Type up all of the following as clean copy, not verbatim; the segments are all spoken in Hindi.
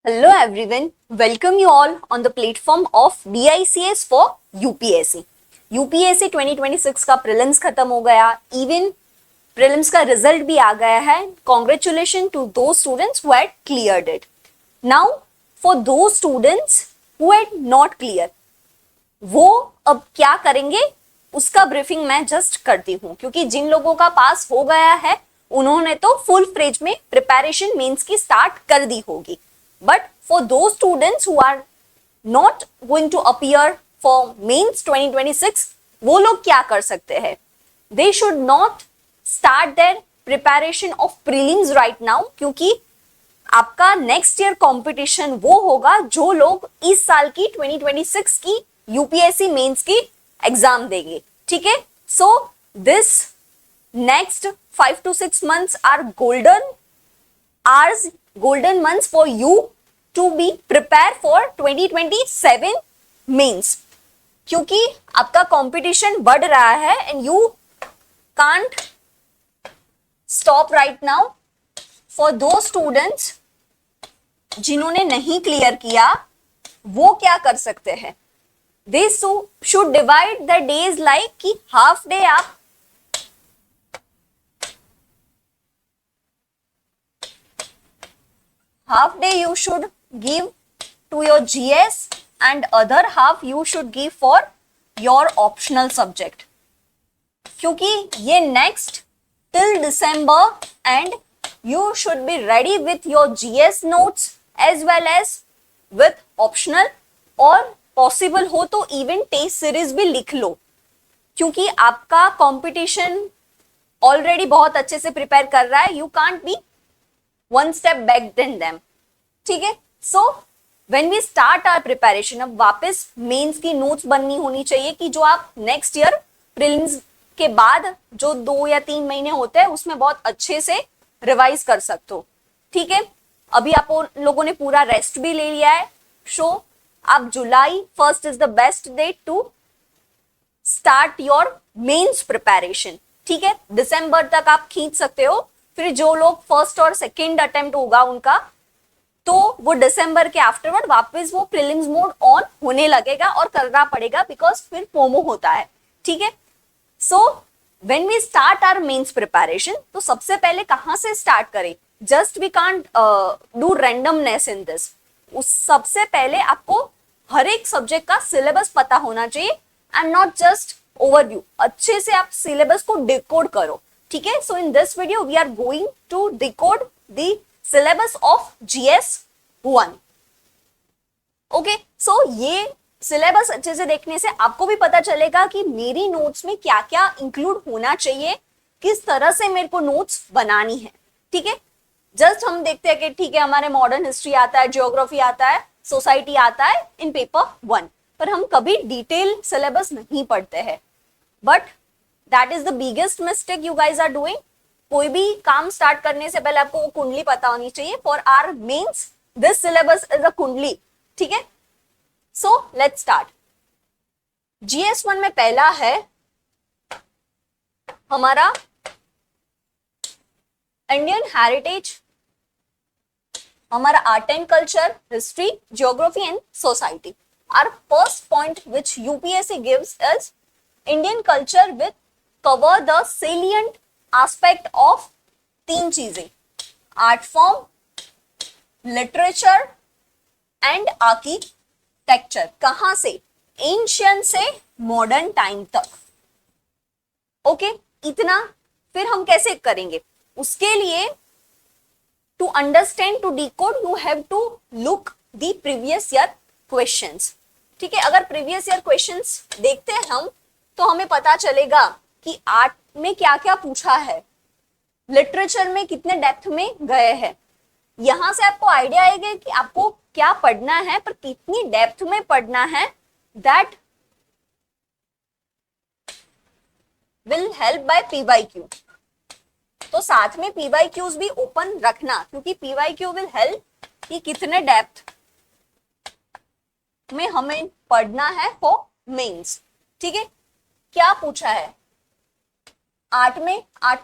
Hello everyone, welcome you all on the platform of DICS for UPSC. UPSC 2026 का प्रीलिम्स खत्म हो गया, इवन प्रीलिम्स का रिजल्ट भी आ गया है. Congratulations to those students who had cleared it. Now for those students who had not clear, वो अब क्या करेंगे उसका ब्रीफिंग मैं जस्ट करती हूँ, क्योंकि जिन लोगों का पास हो गया है उन्होंने तो फुल फ्लेज में प्रिपरेशन मेंस की स्टार्ट कर दी होगी. But for those students who are not going to appear for mains 2026, वो लोग क्या कर सकते हैं? They should not start their preparation of prelims right now, क्योंकि आपका नेक्स्ट ईयर कंपटीशन वो होगा जो लोग इस साल की 2026 की यूपीएससी मेंस की एग्जाम देंगे. ठीक है, so this next 5 to 6 months are golden months for you to be prepared for 2027 mains, क्योंकि आपका कंपटीशन बढ़ रहा है and you can't stop right now. For those students जिन्होंने नहीं क्लियर किया वो क्या कर सकते हैं? They should divide the days like कि हाफ डे आप half day you should give to your GS and other half you should give for your optional subject, क्योंकि ये next till December and you should be ready with your GS notes as well as with optional, और possible हो तो even test series भी लिख लो, क्योंकि आपका competition already बहुत अच्छे से प्रिपेयर कर रहा है. You can't be one step back than them. ठीक है, so when we start our preparation, अब वापस मेंस की नोट्स बननी होनी चाहिए कि जो आप नेक्स्ट ईयर प्रीलिम्स के बाद जो 2 या 3 महीने होते हैं उसमें बहुत अच्छे से रिवाइज कर सकते हो. ठीक है, अभी आप लोगों ने पूरा रेस्ट भी ले लिया है, सो आप July 1st is the best date to start your mains preparation. ठीक है, दिसंबर तक आप खींच सकते हो. फिर जो लोग फर्स्ट और सेकेंड अटेम्प्ट होगा उनका, तो वो दिसंबर के आफ्टरवर्ड वापस वो प्रीलिम्स मोड ऑन होने लगेगा और करना पड़ेगा, बिकॉज फिर फोमो होता है. ठीक है, so when we start our mains preparation, तो सबसे पहले कहां से स्टार्ट करें? Just we can't do randomness in this. उस सबसे पहले आपको हर एक सब्जेक्ट का सिलेबस पता होना चाहिए एंड नॉट जस्ट ओवरव्यू. अच्छे से आप सिलेबस को डिकोड करो. ठीक है, so in this video we are going to decode the syllabus of GS 1. Okay, so ये सिलेबस अच्छे से देखने से आपको भी पता चलेगा कि मेरी नोट्स में क्या क्या इंक्लूड होना चाहिए, किस तरह से मेरे को नोट्स बनानी है. ठीक है, जस्ट हम देखते हैं कि ठीक है हमारे मॉडर्न हिस्ट्री आता है, ज्योग्राफी आता है, सोसाइटी आता है इन पेपर 1, पर हम कभी डिटेल सिलेबस नहीं पढ़ते हैं. But that is the biggest mistake you guys are doing. कोई भी काम स्टार्ट करने से पहले आपको वो कुंडली पता होनी चाहिए. For our mains this syllabus is a kundli. ठीक है, सो लेट्स स्टार्ट. GS 1 में पहला है हमारा इंडियन हेरिटेज, हमारा art and culture, history, geography and society. Our first point which UPSC gives is Indian culture with cover the salient aspect of 3 चीजें: art form, literature and architecture. कहां से? एंशियंट से मॉडर्न टाइम तक. ओके, इतना. फिर हम कैसे करेंगे? उसके लिए to understand, to decode, you have to look the previous year questions. ठीक है, अगर प्रीवियस ईयर क्वेश्चंस देखते हैं हम, तो हमें पता चलेगा कि आर्ट में क्या क्या पूछा है, लिटरेचर में कितने डेप्थ में गए हैं. यहां से आपको आइडिया आएगा कि आपको क्या पढ़ना है, पर कितनी डेप्थ में पढ़ना है. That will help by PYQ. तो साथ में PYQs भी ओपन रखना, क्योंकि PYQ विल हेल्प कि कितने डेप्थ में हमें पढ़ना है फॉर मेंस. ठीक है, क्या पूछा है आर्ट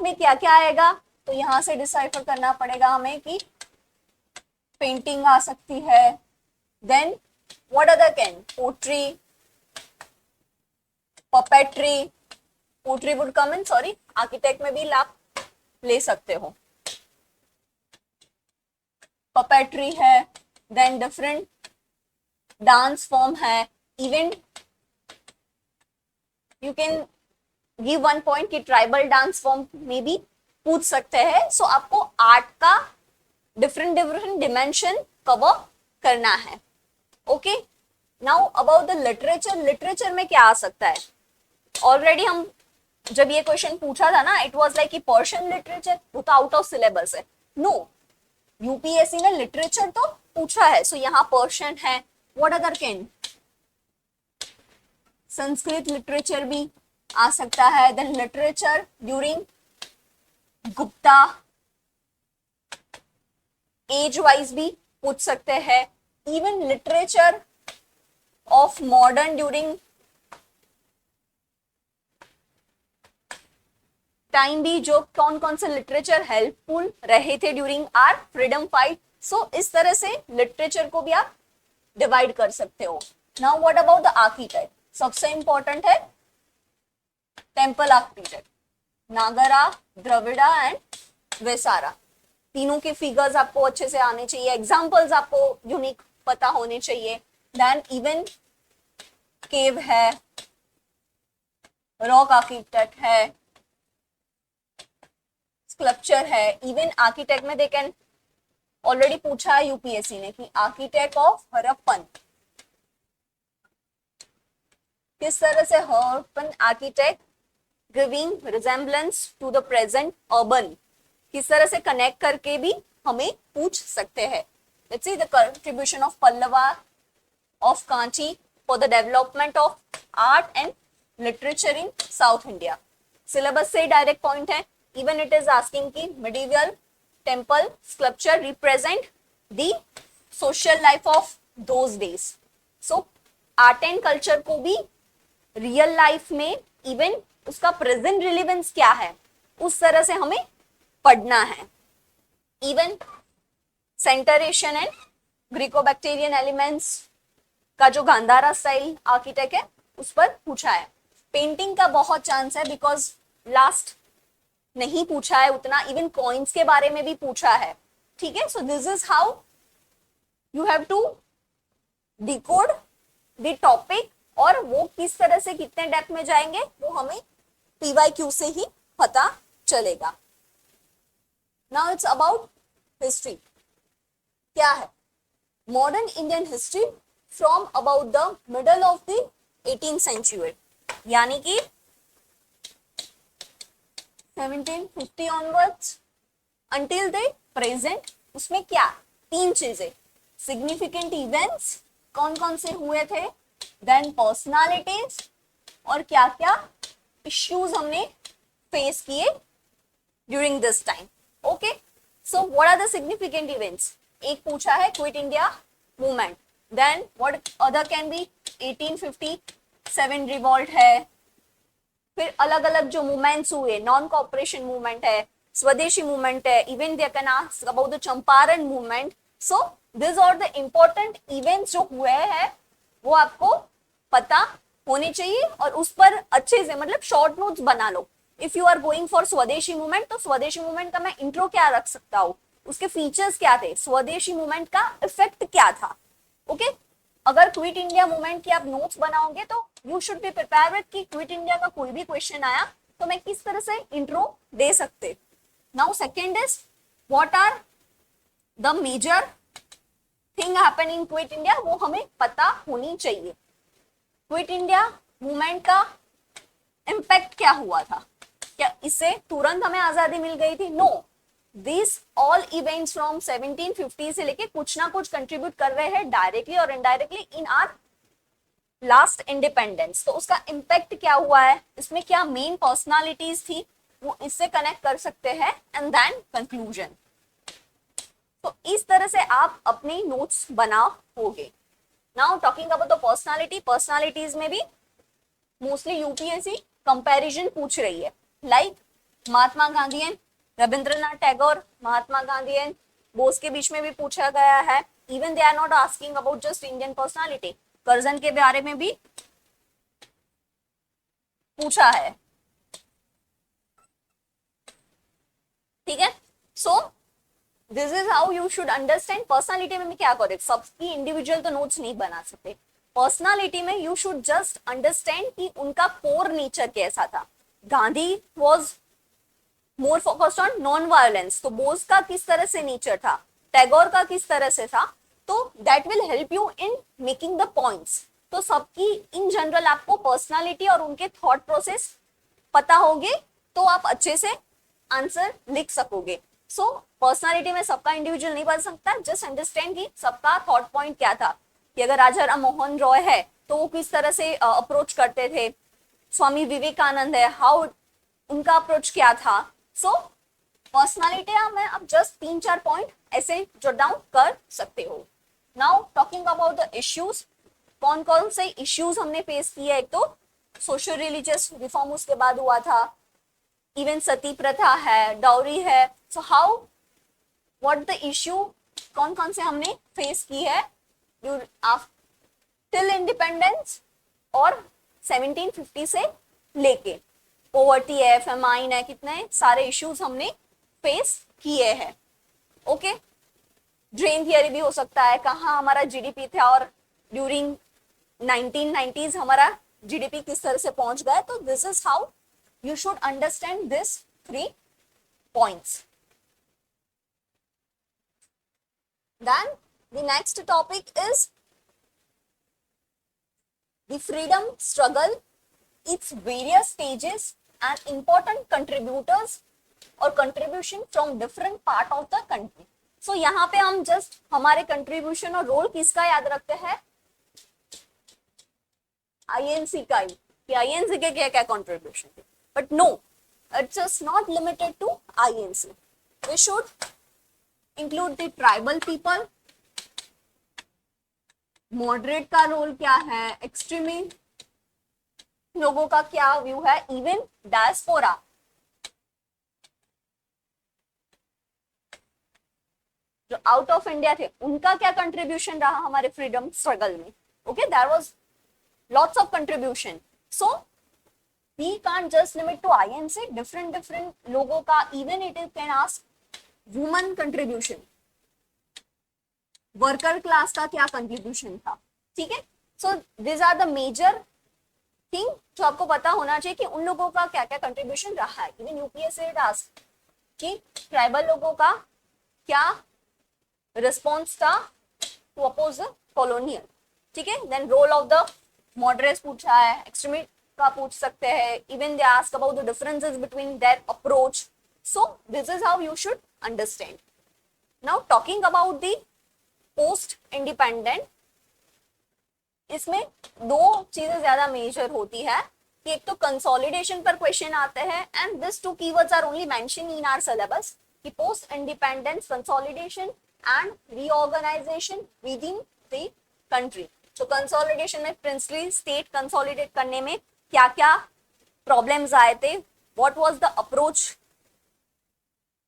में क्या क्या आएगा, तो यहां से डिसाइफर करना पड़ेगा हमें कि पेंटिंग आ सकती है, then what other can, pottery, puppetry, pottery would come in, sorry, architect में भी आप ले सकते हो, पपेट्री है, देन डिफरेंट डांस फॉर्म है, even you can give one point कि ट्राइबल डांस फॉर्म में भी पूछ सकते हैं। सो आपको आर्ट का डिफरेंट डिफरेंट डिमेंशन कवर करना है। Okay, now about the literature, literature में क्या आ सकता है? ऑलरेडी हम जब ये क्वेश्चन पूछा था ना, इट वाज लाइक कि पर्शियन लिटरेचर, वो तो आउट ऑफ सिलेबस है। नो, यूपीएससी ने लिटरेचर तो पूछा है, सो यहाँ पर्शियन है, what other can, Sanskrit literature भी आ सकता है, then literature during Gupta age wise भी पूछ सकते हैं, even literature of modern during time भी, जो कौन कौन से लिटरेचर हेल्पफुल रहे थे during our freedom fight. So इस तरह से लिटरेचर को भी आप डिवाइड कर सकते हो। Now what about the architect, सबसे इंपॉर्टेंट है temple architect, Nagara, Dravida and Vesara, तीनों के फिगर्स आपको अच्छे से आने चाहिए, एग्जाम्पल्स आपको यूनिक पता होने चाहिए। देन इवन केव है, रॉक आर्किटेक्ट है, स्कल्पचर है, इवन आर्किटेक्ट में दे कैन, ऑलरेडी पूछा है यूपीएससी ने कि आर्किटेक्ट ऑफ हरप्पन, किस तरह से Harappan architect giving resemblance to the present urban, किस तरह से कनेक्ट करके भी हमें पूछ सकते हैं। Let's see the contribution of Pallava of Kanchi for the development of art and literature in South India. Syllabus से डायरेक्ट पॉइंट है, इवन इट इज आस्किंग कि medieval temple sculpture represent the social life of those days. So art and culture को भी रियल लाइफ में इवन उसका प्रेजेंट रिलेवेंस क्या है, उस तरह से हमें पढ़ना है। Even Central Asian and Greco Bactrian elements का जो गांधारा स्टाइल आर्किटेक्ट है उस पर पूछा है। पेंटिंग का बहुत चांस है बिकॉज लास्ट नहीं पूछा है उतना, इवन कॉइन्स के बारे में भी पूछा है। ठीक है, so this is how you have to decode the topic, और वो किस तरह से कितने डेप्थ में जाएंगे वो हमें पीवाईक्यू से ही पता चलेगा। Now it's about history. क्या है? Modern Indian history from about the middle of the 18th century, यानी कि 1750 ऑनवर्ड्स अंटिल द प्रेजेंट। उसमें क्या, तीन चीजें, सिग्निफिकेंट इवेंट्स कौन कौन से हुए थे, देन पर्सनालिटीज, और क्या क्या इश्यूज हमने फेस किए during this time. Okay, so what are the significant events? एक पूछा है quit India movement, then what other can be 1857 revolt है, फिर अलग अलग जो मूवमेंट्स हुए, नॉन कॉपरेशन मूवमेंट है, स्वदेशी मूवमेंट है, even they can ask about the Champaran movement. So this are the important events जो हुए हैं वो आपको पता होने चाहिए, और उस पर अच्छे से मतलब शॉर्ट नोट्स बना लो। If you are going for swadeshi movement, तो स्वदेशी मूवमेंट का मैं इंट्रो क्या रख सकता हूँ, उसके फीचर्स क्या थे, स्वदेशी मूवमेंट का इफेक्ट क्या था। ओके, अगर क्विट इंडिया मूवमेंट की आप नोट्स बनाओगे तो you should be prepare with कि क्विट इंडिया का कोई भी क्वेश्चन आया तो मैं किस तरह से इंट्रो दे सकते। Now second is what are the major thing happen in quit India, वो हमें पता होनी चाहिए। क्विट इंडिया मूवमेंट का इम्पैक्ट क्या हुआ था, क्या इससे तुरंत हमें आजादी मिल गई थी? No, this all events from 1750 से लेके कुछ ना कुछ कंट्रीब्यूट कर रहे हैं डायरेक्टली और indirectly in are last independence. तो उसका इम्पैक्ट क्या हुआ है, इसमें क्या मेन पर्सनालिटीज थी, वो इससे कनेक्ट कर सकते हैं, एंड देन कंक्लूजन। तो इस तरह से आप अपनी नोट्स बनाओगे। Now talking about the personality, personalities में भी मोस्टली यूपीएससी कंपैरिजन पूछ रही है, like Mahatma Gandhi and Rabindranath Tagore, Mahatma Gandhi and Bose के बीच में भी पूछा गया है। Even they are not asking about just Indian personality, Curzon के बारे में भी पूछा है। ठीक है, so this is how you should understand. Personality में क्या करें, सबकी इंडिविजुअल तो नोट्स नहीं बना सकते। पर्सनालिटी में यू शुड जस्ट अंडरस्टैंड कि उनका कोर नेचर कैसा था। Gandhi was more focused on non violence, तो बोस का किस तरह से नेचर था, टैगोर का किस तरह से था, तो that will help you in making the points. तो सबकी इन जनरल आपको पर्सनालिटी और उनके थॉट प्रोसेस पता होगे तो आप अच्छे से आंसर लिख सकोगे। सो पर्सनालिटी में सबका इंडिविजुअल नहीं बन सकता, जस्ट अंडरस्टैंड कि सबका थॉट पॉइंट क्या था, कि अगर राजा राम मोहन रॉय है तो वो किस तरह से अप्रोच करते थे, स्वामी विवेकानंद है, हाउ उनका अप्रोच क्या था। सो पर्सनालिटी में आप जस्ट 3-4 पॉइंट ऐसे जॉट डाउन कर सकते हो। Now talking about the issues, कौन कौन से इश्यूज हमने फेस किए। एक तो सोशल रिलीजियस रिफॉर्म उसके बाद हुआ था, इवन सती प्रथा है, डाउरी है। So how what the issue, कौन कौन से हमने फेस की है टिल इंडिपेंडेंस और 1750 से लेके। पॉवर्टी है, फेमाइन है, कितने सारे इश्यूज हमने फेस किए हैं। ओके, ड्रेन थियरी भी हो सकता है, कहाँ हमारा जीडीपी था और ड्यूरिंग 1990s हमारा जीडीपी किस तरह से पहुंच गया। तो this is how you should understand this 3 points. Then the next topic is the freedom struggle, its various stages and important contributors or contribution from different part of the country. So यहाँ पे हम just हमारे contribution और role किसका याद रखते हैं, INC का ही, कि INC के क्या क्या contribution थे। But no, it's just not limited to INC. We should include the tribal people, moderate का रोल क्या है, extreme लोगों का क्या व्यू है, even diaspora, जो आउट ऑफ इंडिया थे उनका क्या कंट्रीब्यूशन रहा हमारे फ्रीडम स्ट्रगल में। Okay, there was lots of contribution. So we can't just limit to INC, different लोगों का, even it can ask women contribution, worker class का क्या कंट्रीब्यूशन था। ठीक है, so this are the major thing जो आपको पता होना चाहिए कि उन लोगों का क्या क्या कंट्रीब्यूशन रहा है। इवन यूपीएससी टास्क कि ट्राइबल लोगों का क्या रिस्पॉन्स था टू अपोज द कॉलोनियल। ठीक है, then role of the moderates पूछा है, एक्सट्रीमिस्ट का पूछ सकते हैं, even they ask about the differences between their approach. So this is how you should understand. Now talking about the post independent, इसमें 2 चीजें ज्यादा मेजर होती है कि एक तो कंसोलिडेशन पर क्वेश्चन आते हैं, and this 2 keywords are only mention in our syllabus, कि post independence, consolidation and reorganisation within the country. तो कंसोलिडेशन में प्रिंसली स्टेट कंसोलिडेट करने में क्या क्या प्रॉब्लम्स आए थे, व्हाट वाज द अप्रोच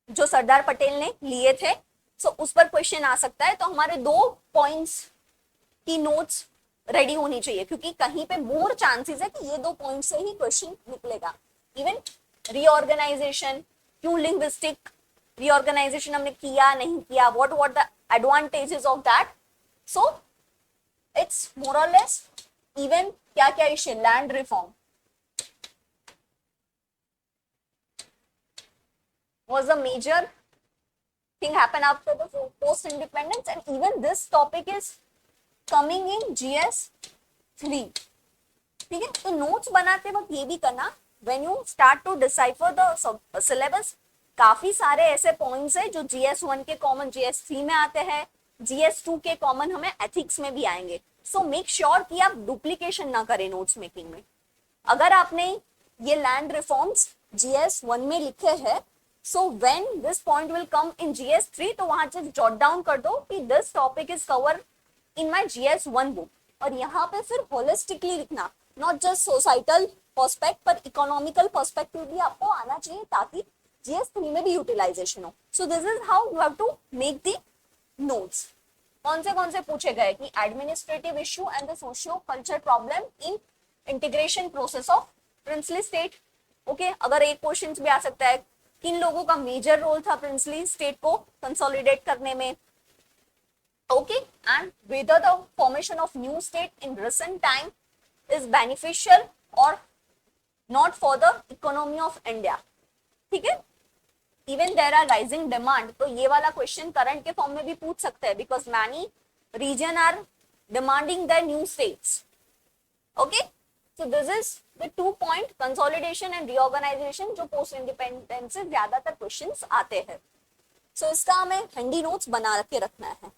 जो सरदार पटेल ने लिए थे। सो उस पर क्वेश्चन आ सकता है। तो हमारे 2 पॉइंट्स की नोट्स रेडी होनी चाहिए, क्योंकि कहीं पे मोर चांसेस है कि ये 2 पॉइंट से ही क्वेश्चन निकलेगा। इवन रीऑर्गेनाइजेशन, क्यों लिंग्विस्टिक रीऑर्गेनाइजेशन हमने किया नहीं किया, what the advantages of that. So it's more और लेस इवन क्या क्या issue, land reform was a major thing happen after the post independence, and even this topic is coming in GS 3. ठीक है, तो नोट्स बनाते वक्त ये भी करना, when you start to decipher the syllabus, काफी सारे ऐसे पॉइंट्स है जो GS 1 के कॉमन GS 3 में आते हैं, GS 2 के कॉमन हमें एथिक्स में भी आएंगे। सो मेक श्योर कि आप डुप्लीकेशन ना करें नोट्स मेकिंग में। अगर आपने ये लैंड रिफॉर्म्स GS 1 में लिखे हैं, so when this point will come in GS 3, तो वहां से जॉट डाउन कर दो कि this topic is covered in my GS 1 book, और यहाँ पे फिर होलिस्टिकली लिखना, नॉट जस्ट सोसाइटल पर्सपेक्ट पर इकोनॉमिकल पर्सपेक्टिव भी आपको आना चाहिए, ताकि GS3 में भी यूटिलाइजेशन हो. So this is how you have to make the notes. कौन से पूछे गए कि administrative issue and the socio culture problem in integration process of princely state. Okay, अगर एक क्वेश्चन भी आ सकता है किन लोगों का मेजर रोल था प्रिंसली स्टेट को कंसोलिडेट करने में. Okay, and whether the formation of new state in recent time is beneficial or not for the economy of India. ठीक है. Even there are rising demand. तो ये वाला क्वेश्चन करंट के फॉर्म में भी पूछ सकते हैं because many region are demanding their new states. Okay, so this is the 2 point consolidation and reorganization जो post independence से ज्यादातर क्वेश्चंस आते हैं. So इसका हमें हैंडी नोट्स बना के रखना है.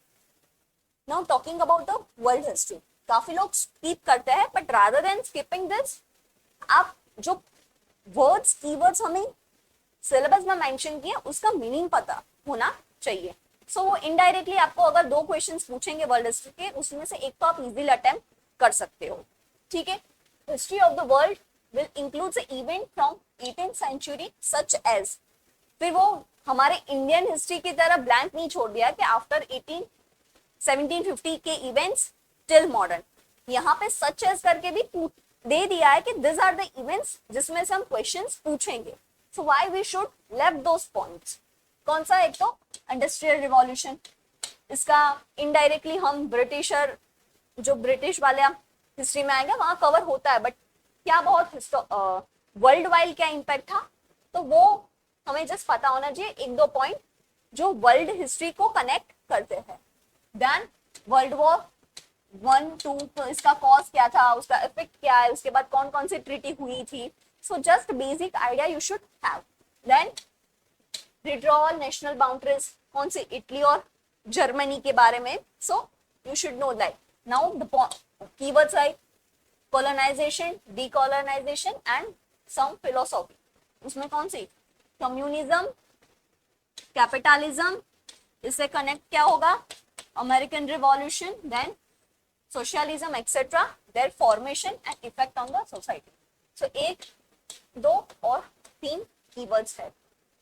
Now talking about the world history. काफी लोग skip करते हैं but rather than skipping this, आप जो वर्ड्स कीवर्ड्स हमें सिलेबस में मेंशन किए उसका मीनिंग पता होना चाहिए. सो वो इनडायरेक्टली आपको अगर 2 क्वेश्चंस पूछेंगे वर्ल्ड हिस्ट्री के, उसमें से एक तो आप इजीली अटेम्प्ट कर सकते हो. ठीक है. History of the world will include the event from 18th century such age. फिर वो हमारे इंडियन हिस्ट्री की तरह ब्लैंक नहीं छोड़ दिया कि आफ्टर 1750 के इवेंट्स टिल मॉडर्न. यहाँ पे सच एज करके भी दे दिया है कि दिस आर द इवेंट्स जिसमें से हम क्वेश्चंस पूछेंगे. So why we should left those points. कौन सा? एक तो इंडस्ट्रियल रिवॉल्यूशन. इसका इनडायरेक्टली हम ब्रिटिशर जो ब्रिटिश वाले हिस्ट्री में आएंगे वहां कवर होता है, बट क्या बहुत वर्ल्ड वाइड क्या इम्पैक्ट था तो वो हमें जस्ट पता होना चाहिए. 1-2 पॉइंट जो वर्ल्ड हिस्ट्री को कनेक्ट करते हैं. देन वर्ल्ड वॉर 1-2, तो इसका कॉज क्या था, उसका इफेक्ट क्या है, उसके बाद कौन कौन सी ट्रीटी हुई थी. So just basic idea you should have. Then withdrawal national boundaries, कौन से इटली और जर्मनी के बारे में. So you should know that. Now the keywords like colonization, decolonization and some philosophy. उसमें कौन सी? कम्युनिज्म, कैपिटलिज्म, इससे कनेक्ट क्या होगा? American revolution, then socialism etcetera, their formation and effect on the society. So 1, 2 और 3 कीवर्ड्स है.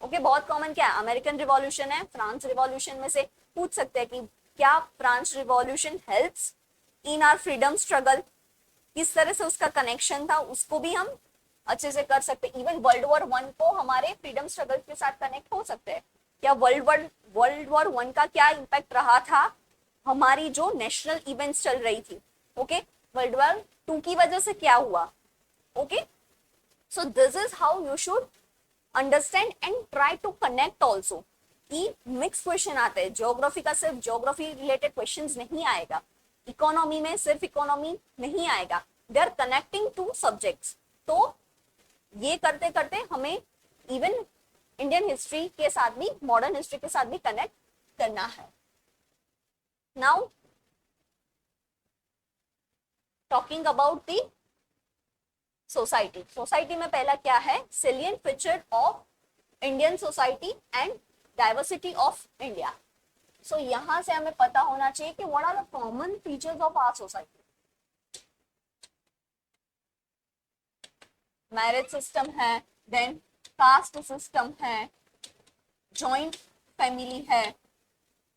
ओके, बहुत कॉमन क्या है? अमेरिकन रिवॉल्यूशन है. फ्रांस रिवॉल्यूशन में से पूछ सकते हैं कि क्या France revolution helps in our freedom struggle. किस तरह से उसका कनेक्शन था उसको भी हम अच्छे से कर सकते हैं. इवन वर्ल्ड वॉर 1 को हमारे फ्रीडम स्ट्रगल के साथ कनेक्ट हो सकते हैं. क्या वर्ल्ड वॉर 1 का क्या इम्पैक्ट रहा था हमारी जो नेशनल इवेंट्स चल रही थी. ओके, वर्ल्ड वॉर 2 की वजह से क्या हुआ. Okay, so this is how you should understand and try to connect also. कि मिक्स क्वेश्चन आते हैं. ज्योग्राफी का सिर्फ ज्योग्राफी रिलेटेड क्वेश्चंस नहीं आएगा. इकोनॉमी में सिर्फ इकोनॉमी नहीं आएगा. They are connecting to subjects. तो ये करते करते हमें इवन इंडियन हिस्ट्री के साथ भी मॉडर्न हिस्ट्री के साथ भी कनेक्ट करना है. Now talking about the society. Society में पहला क्या है? Salient feature of Indian society and diversity of India. So यहां से हमें पता होना चाहिए कि what are the common features of our society. Marriage system है, देन कास्ट सिस्टम है, जॉइंट फैमिली है.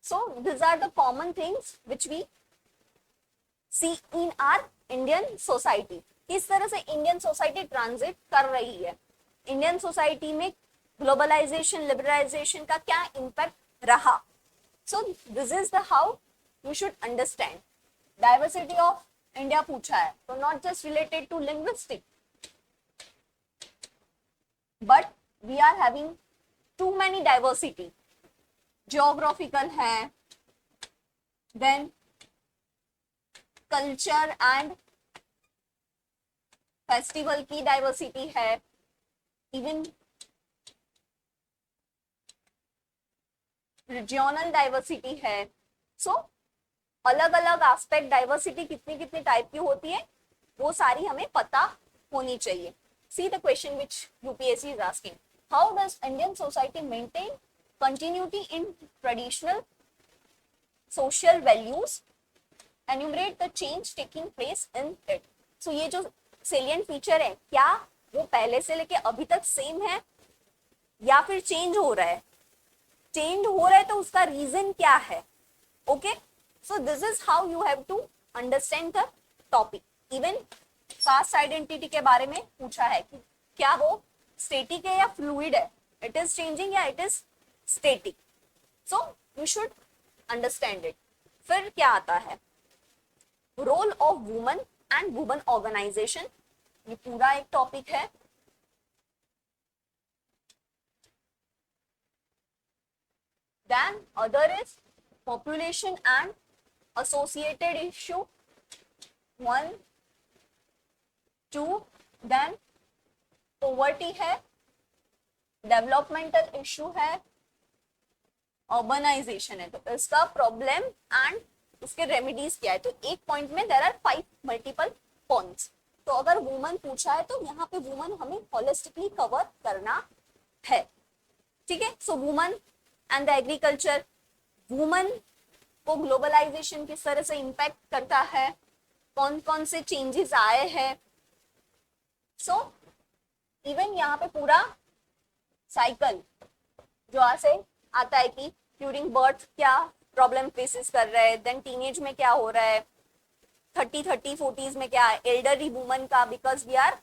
So this are the common things which we see in our Indian society. किस तरह से इंडियन सोसाइटी ट्रांजिट कर रही है, इंडियन सोसाइटी में ग्लोबलाइजेशन लिबरलाइजेशन का क्या इम्पैक्ट रहा. So this is the how you should understand. Diversity of India पूछा है तो not just related to linguistic, but we are having too many diversity. Geographical है, then culture and festival की diversity है, even रीजनल डाइवर्सिटी है. सो अलग अलग एस्पेक्ट डाइवर्सिटी कितनी कितनी टाइप की होती है वो सारी हमें पता होनी चाहिए. See the question which UPSC is asking. How does Indian society maintain continuity in traditional social values, enumerate the change taking place in it. So ये जो सेलिएंट फीचर है क्या वो पहले से लेके अभी तक सेम है या फिर चेंज हो रहा है, चेंज हो रहा है तो उसका रीजन क्या है. Okay, so this is how you have to understand the topic. Even caste identity के बारे में पूछा है कि क्या वो स्टेटिक है या फ्लूइड है, इट इज चेंजिंग या it is static. So you should understand it. फिर क्या आता है, role of woman and woman organization. ये पूरा एक टॉपिक है. Then other is population and associated issue. 1, 2. Then poverty है, developmental issue है, urbanization है. तो इसका प्रॉब्लम एंड उसके रेमेडीज क्या है. तो एक पॉइंट में देयर आर 5 मल्टीपल पॉइंट्स. तो अगर वुमन पूछा है तो यहाँ पे वुमन हमें होलिस्टिकली कवर करना है. ठीक है. So woman and the agriculture. Woman को ग्लोबलाइजेशन किस तरह से इंपैक्ट करता है, कौन कौन से चेंजेस आए हैं. सो इवन यहाँ पे पूरा साइकिल जो यहाँ से आता है कि ड्यूरिंग बर्थ क्या प्रॉब्लम फेसेस कर रहा है, देन टीनेज में क्या हो रहा है, 30-40s में क्या है, एल्डरली वुमन का, because we are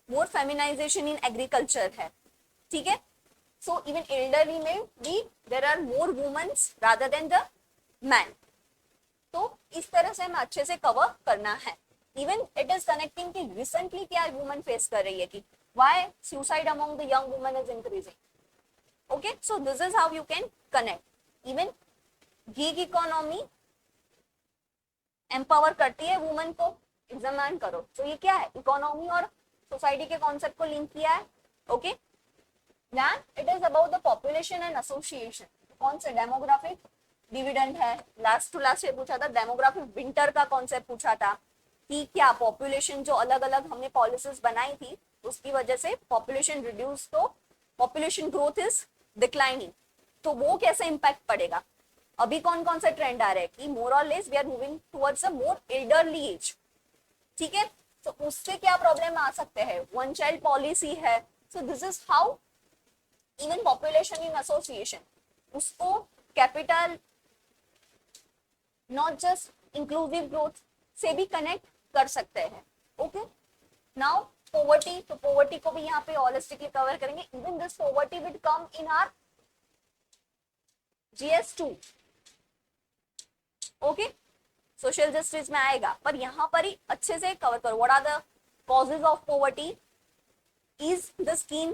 more feminization in agriculture है. ठीक है. So even elderly में भी there are more women rather than the man. तो इस तरह से हमें अच्छे से कवर करना है. Even it is connecting कि recently क्या woman face कर रही है कि why suicide among the young women is increasing. Okay, so this is how you can connect. Even gig economy empower करती है woman को. एग्जामिन करो. तो ये क्या है, इकोनॉमी और सोसाइटी के कॉन्सेप्ट को लिंक किया है. Okay. Then it is about the population and association. कौन से डेमोग्राफिक डिविडेंड है. लास्ट टू लास्ट ये पूछा था. डेमोग्राफिक विंटर का कॉन्सेप्ट पूछा था कि क्या पॉपुलेशन जो अलग अलग हमने पॉलिसीज बनाई थी उसकी वजह से पॉपुलेशन रिड्यूस, तो पॉपुलेशन ग्रोथ इज डिक्लाइनिंग, तो वो कैसे इम्पैक्ट पड़ेगा. अभी कौन कौन से ट्रेंड आ रहे हैं कि मोर और less we are moving towards a more elderly age. ठीक है. तो उससे क्या प्रॉब्लम आ सकते हैं. वन चाइल्ड पॉलिसी है. So this is how even population in association उसको capital not just inclusive growth से भी कनेक्ट कर सकते हैं. ओके. Now poverty. तो पॉवर्टी को भी यहाँ पे होलिस्टिकली कवर करेंगे. Even this poverty will come in our GS2. Okay. Social justice में आएगा, पर यहाँ पर ही अच्छे से कवर करो. What are the causes of poverty. Is the scheme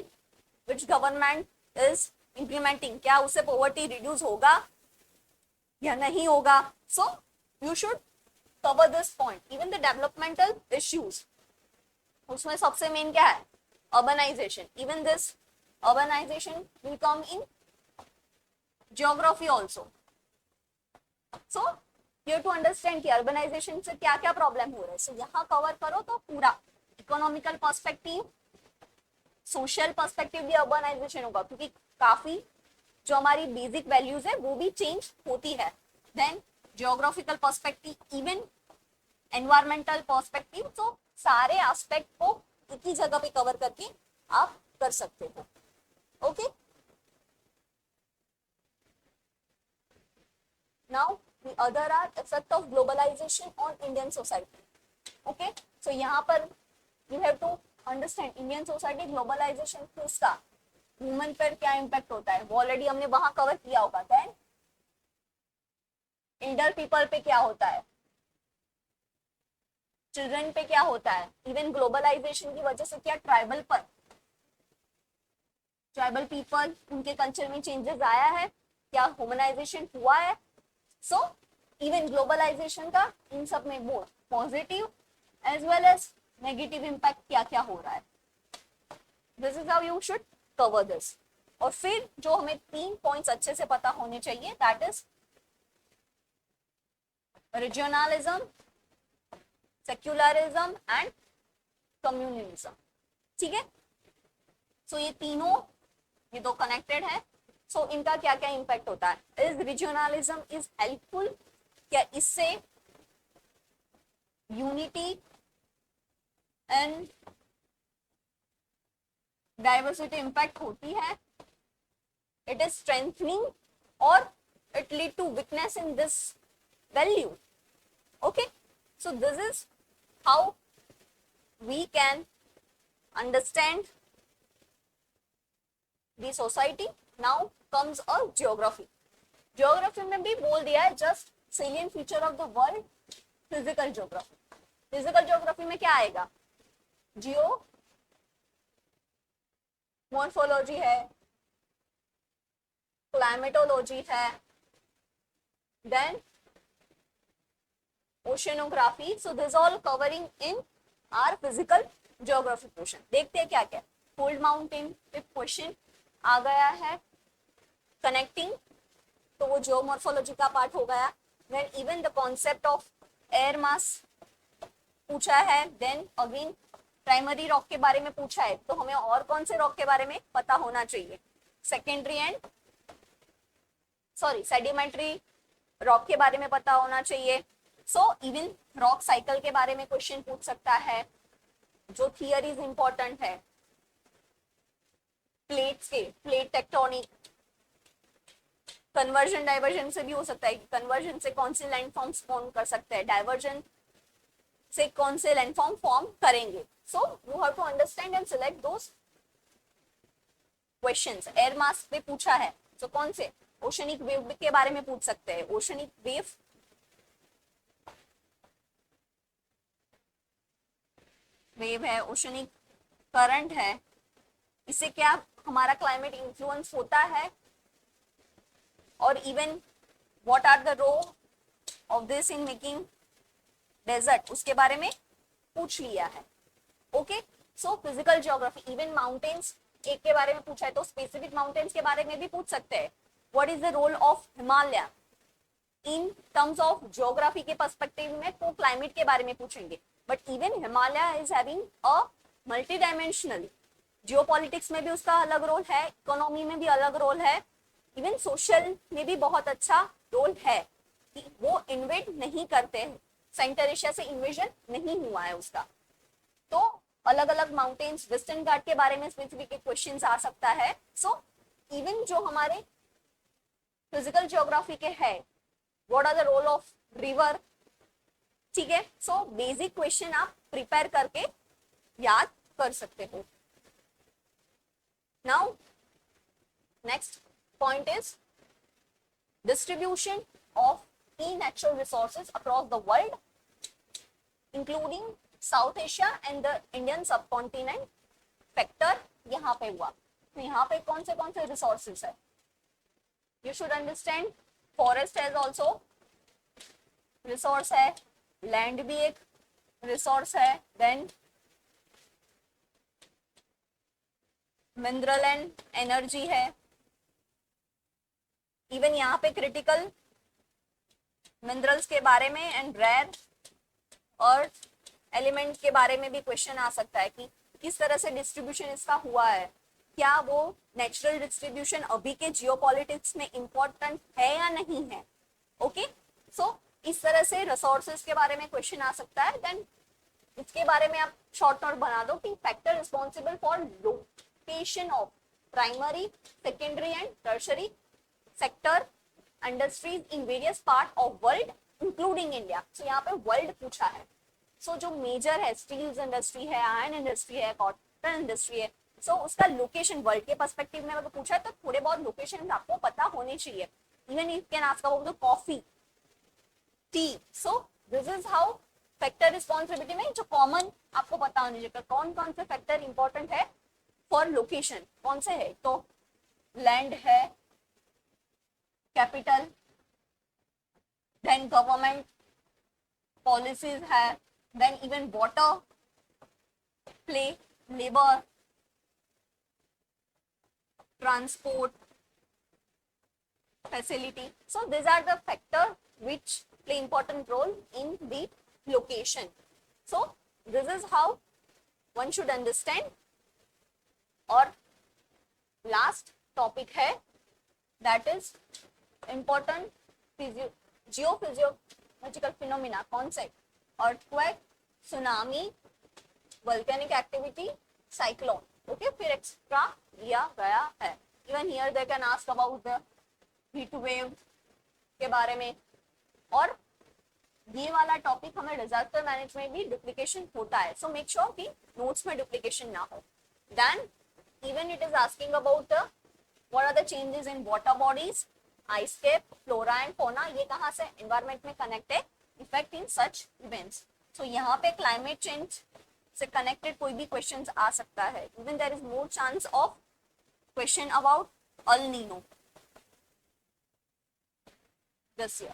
which government is implementing, क्या उससे पॉवर्टी रिड्यूस होगा या नहीं होगा. So you should cover this point. Even the developmental issues, उसमें सबसे मेन क्या है, urbanization. Even this urbanization will come in geography also. So you have to understand कि अर्बनाइजेशन से क्या क्या प्रॉब्लम हो रहा है. सो यहाँ कवर करो तो पूरा इकोनॉमिकल पर्सपेक्टिव, सोशल पर्सपेक्टिव भी अर्बनाइजेशन होगा, क्योंकि काफी जो हमारी बेसिक वैल्यूज है वो भी चेंज होती है. Then geographical perspective, even environmental perspective. तो सारे एस्पेक्ट को एक ही जगह पे कवर करके आप कर सकते हो. Okay. Now the other are effect of globalisation on Indian society. Okay. So यहाँ पर you have to understand Indian society globalisation किसका, वुमेन पर क्या इम्पैक्ट होता है, वो ऑलरेडी हमने वहां कवर किया होगा. देन एल्डर पीपल पे क्या होता है, चिल्ड्रन पे क्या होता है. इवन ग्लोबलाइजेशन की वजह से क्या ट्राइबल पर, ट्राइबल पीपल उनके कल्चर में चेंजेस आया है, क्या ह्यूमनाइजेशन हुआ है. सो इवन ग्लोबलाइजेशन का इन सब में both positive as well as negative impact क्या क्या हो रहा है. This is how you should cover this. और फिर जो हमें 3 पॉइंट्स अच्छे से पता होने चाहिए, that is regionalism, secularism and communalism. ठीक है. सो ये तीनों, ये दो कनेक्टेड है. सो इनका क्या क्या इम्पैक्ट होता है. इज रीजनलिज्म इज हेल्पफुल, क्या इससे यूनिटी एंड डाइवर्सिटी इंपैक्ट होती है. it is strengthening or it lead to weakness in this value. Okay, so this is how we can understand the society. Now comes a geography. Geography में भी बोल दिया है just salient feature of the world, physical geography. Physical geography में क्या आएगा? जियो मॉर्फोलॉजी है, क्लाइमेटोलॉजी है, then oceanography. So this all covering in our physical geography portion. देखते हैं क्या क्या. कोल्ड माउंटेन पे क्वेश्चन आ गया है कनेक्टिंग, तो वो जियोमॉर्फोलॉजी का पार्ट हो गया. Then even the concept of air mass पूछा है. देन अगेन प्राइमरी रॉक के बारे में पूछा है, तो हमें और कौन से रॉक के बारे में पता होना चाहिए? सेकेंडरी एंड सेडिमेंट्री रॉक के बारे में पता होना चाहिए. सो इवन रॉक साइकिल के बारे में क्वेश्चन पूछ सकता है, जो थियरीज इंपॉर्टेंट है. प्लेट्स के, प्लेट टेक्टोनिक, कन्वर्जन डाइवर्जन से भी हो सकता है कि कन्वर्जन से कौन से लैंडफॉर्म्स फॉर्म कर सकते हैं, डाइवर्जन से कौन से लैंडफॉर्म फॉर्म करेंगे. So you have to understand and select those questions. Air mass पे पूछा है, तो कौन से? ओशनिक वेव के बारे में पूछ सकते हैं. ओशनिक वेव है, ओशनिक करंट है. इससे क्या हमारा क्लाइमेट इन्फ्लुएंस होता है, और even what are the role of this in making desert, उसके बारे में पूछ लिया है. Okay, so physical geography. Even mountains एक के बारे में पूछा है, तो स्पेसिफिक माउंटेन्स के बारे में भी पूछ सकते हैं. What is the role of Himalaya in terms of geography के पर्सपेक्टिव में, तो क्लाइमेट के बारे में पूछेंगे. But even Himalaya is having a multi dimensional, geopolitics में भी उसका अलग रोल है, इकोनॉमी में भी अलग रोल है, इवन सोशल में भी बहुत अच्छा रोल है. कि वो इन्वेट नहीं करते हैं, सेंटर एशिया से इन्वेजन नहीं हुआ है उसका. तो अलग अलग माउंटेन्स, वेस्टर्न घाट के बारे में स्पेसिफिक क्वेश्चंस आ सकता है. सो इवन जो हमारे फिजिकल ज्योग्राफी के है, what are the role of river, ठीक है. सो बेसिक क्वेश्चन आप प्रिपेयर करके याद कर सकते हो. Now next point is distribution of key natural resources across the world, including South Asia and the Indian subcontinent. Factor यहाँ पे हुआ, तो यहाँ पे कौन से resources है? You should understand forest has also resource है, land भी एक resource है, then mineral and energy है. इवन यहाँ पे क्रिटिकल मिनरल्स के बारे में एंड रेयर अर्थ एलिमेंट के बारे में भी क्वेश्चन आ सकता है कि किस तरह से डिस्ट्रीब्यूशन इसका हुआ है, क्या वो नेचुरल डिस्ट्रीब्यूशन अभी के जियोपॉलिटिक्स में इंपॉर्टेंट है या नहीं है. ओके, सो इस तरह से रिसोर्सेज के बारे में क्वेश्चन आ सकता है. देन इसके बारे में आप शॉर्ट नोट बना दो कि factor responsible for location of primary, secondary and tertiary sector industries in various part of world including India. So यहाँ पे वर्ल्ड पूछा है. So जो मेजर है, स्टील्स इंडस्ट्री है, आयरन इंडस्ट्री है, कॉटन इंडस्ट्री है, so उसका लोकेशन वर्ल्ड के पर्सपेक्टिव में अगर पूछा है तो थोड़े बहुत लोकेशन आपको पता होने चाहिए. Even you can ask about the coffee, T. So this is how factor responsibility में जो कॉमन आपको पता होने चाहिए कौन कौन से फैक्टर इंपॉर्टेंट है फॉर लोकेशन. कौन से है? तो लैंड है, कैपिटल, देन गवर्नमेंट पॉलिसीज है, then even water play, labour, transport facility. So this are the factor which play important role in the location. So this is how one should understand. और last topic है that is important geophysiological phenomena. कौन से? earthquake, tsunami, volcanic activity, cyclone. Okay, फिर एक्स्ट्रा दिया गया है. Even here they can ask about the heat wave के बारे में, और ये वाला टॉपिक हमें डिजास्टर मैनेजमेंट में भी डुप्लीकेशन होता है, सो मेक श्योर कि नोट्स में डुप्लीकेशन ना हो. Then even it is asking about what are the changes in water bodies, ice cap, flora and fauna, ये कहाँ से एनवायरमेंट में कनेक्ट है, इफेक्ट इन सच इवेंट्स. सो यहाँ पे क्लाइमेट चेंज से कनेक्टेड कोई भी क्वेश्चन आ सकता है. Even there is more chance of question about El Nino this year.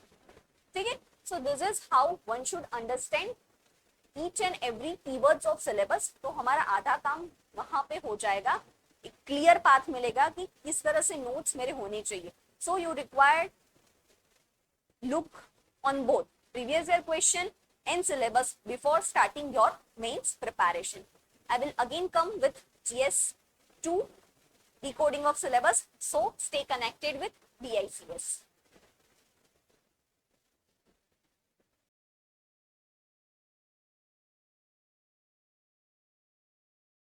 ठीक है, so this is how one should understand each and every keywords of syllabus. तो हमारा आधा काम वहां पे हो जाएगा, एक क्लियर पाथ मिलेगा कि किस तरह से नोट्स मेरे होने चाहिए. So you require look on both previous year question and syllabus before starting your mains preparation. I will again come with GS2 decoding of syllabus, so stay connected with BICS.